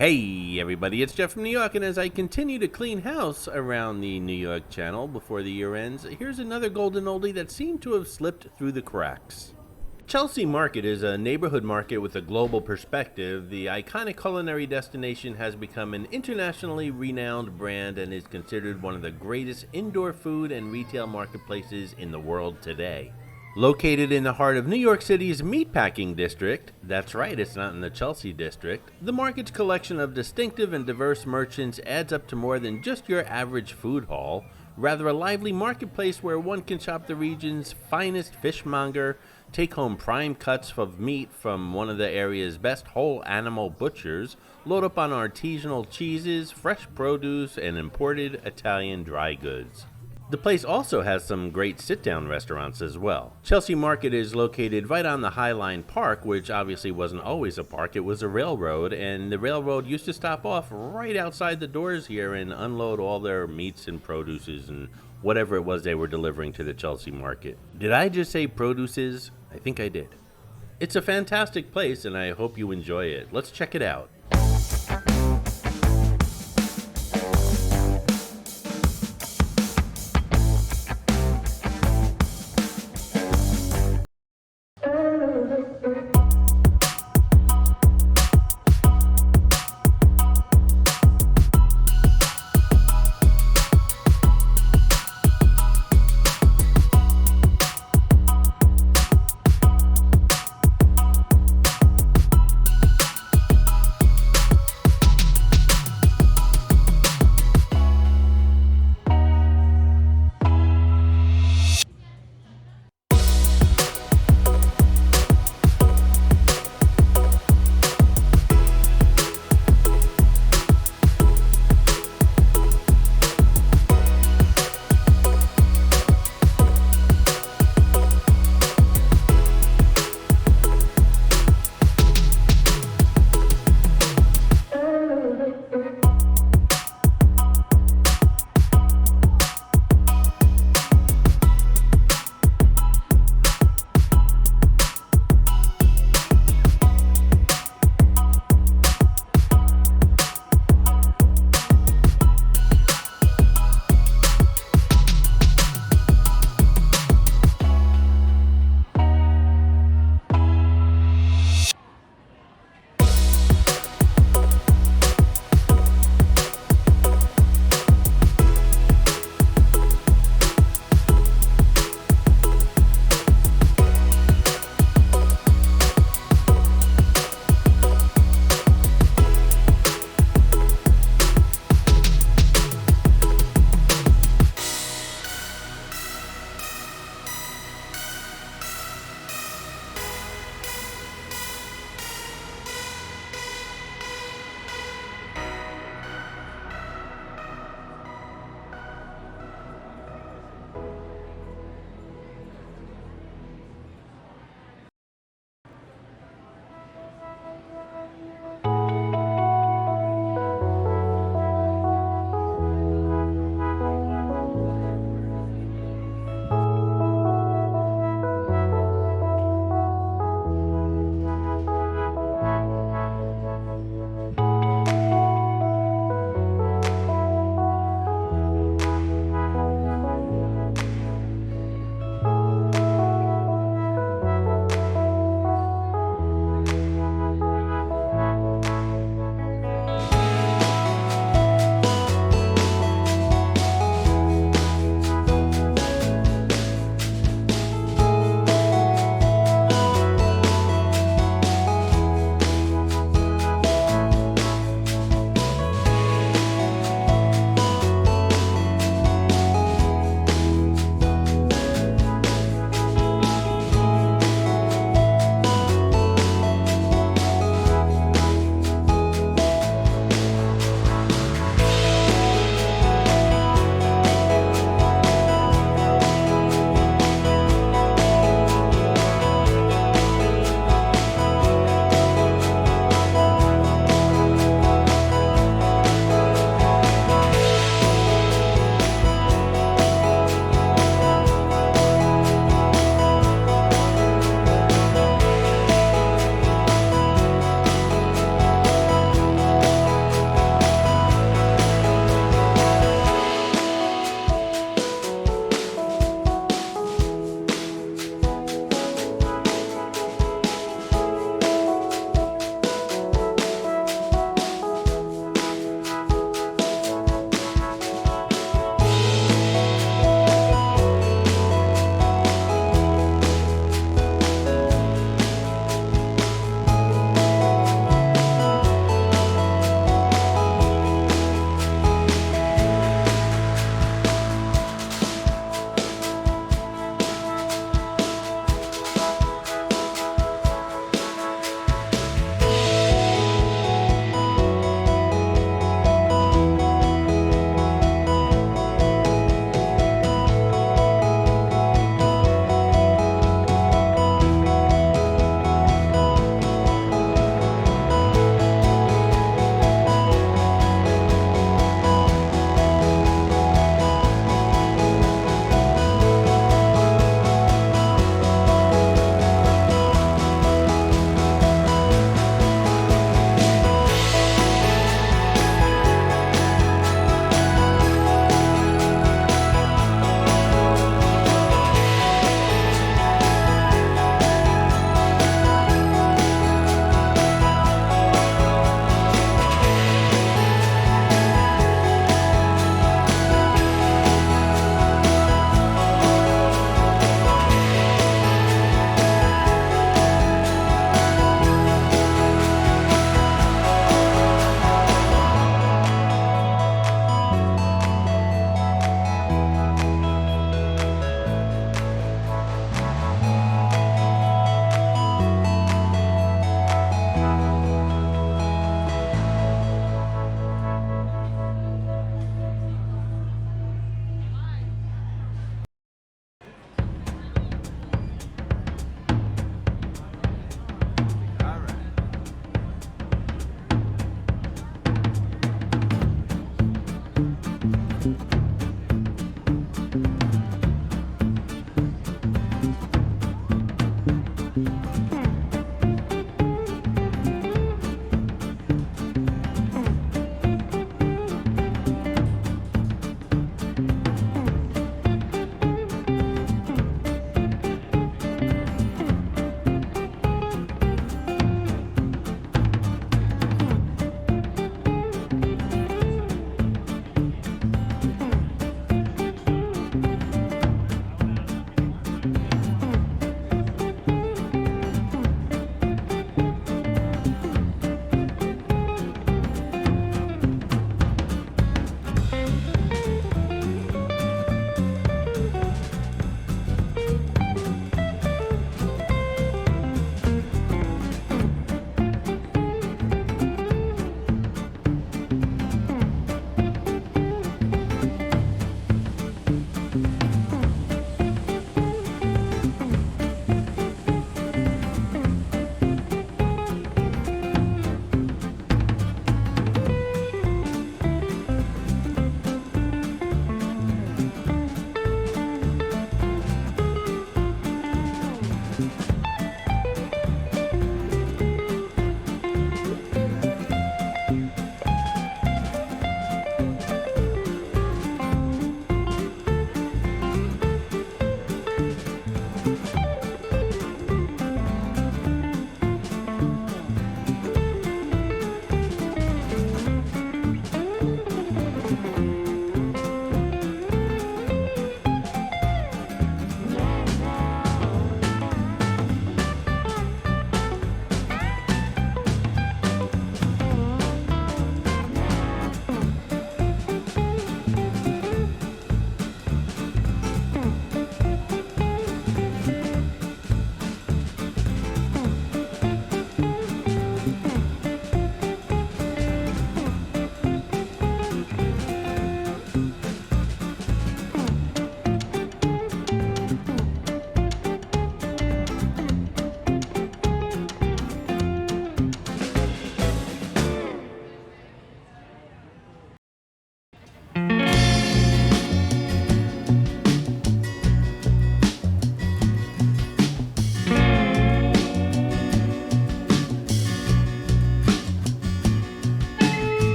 Hey everybody, it's Jeff from New York, and as I continue to clean house around the New York channel before the year ends, here's another golden oldie that seemed to have slipped through the cracks. Chelsea Market is a neighborhood market with a global perspective. The iconic culinary destination has become an internationally renowned brand and is considered one of the greatest indoor food and retail marketplaces in the world today. Located in the heart of New York City's meatpacking district, that's right, it's not in the Chelsea district, the market's collection of distinctive and diverse merchants adds up to more than just your average food hall, rather a lively marketplace where one can shop the region's finest fishmonger, take home prime cuts of meat from one of the area's best whole animal butchers, load up on artisanal cheeses, fresh produce, and imported Italian dry goods. The place also has some great sit-down restaurants as well. Chelsea Market is located right on the High Line Park, which obviously wasn't always a park, it was a railroad, and the railroad used to stop off right outside the doors here and unload all their meats and produces and whatever it was they were delivering to the Chelsea Market. Did I just say produces? I think I did. It's a fantastic place and I hope you enjoy it. Let's check it out.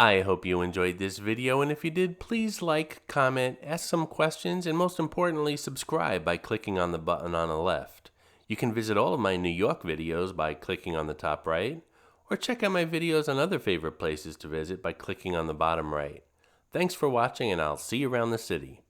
I hope you enjoyed this video, and if you did, please like, comment, ask some questions, and most importantly, subscribe by clicking on the button on the left. You can visit all of my New York videos by clicking on the top right, or check out my videos on other favorite places to visit by clicking on the bottom right. Thanks for watching, and I'll see you around the city.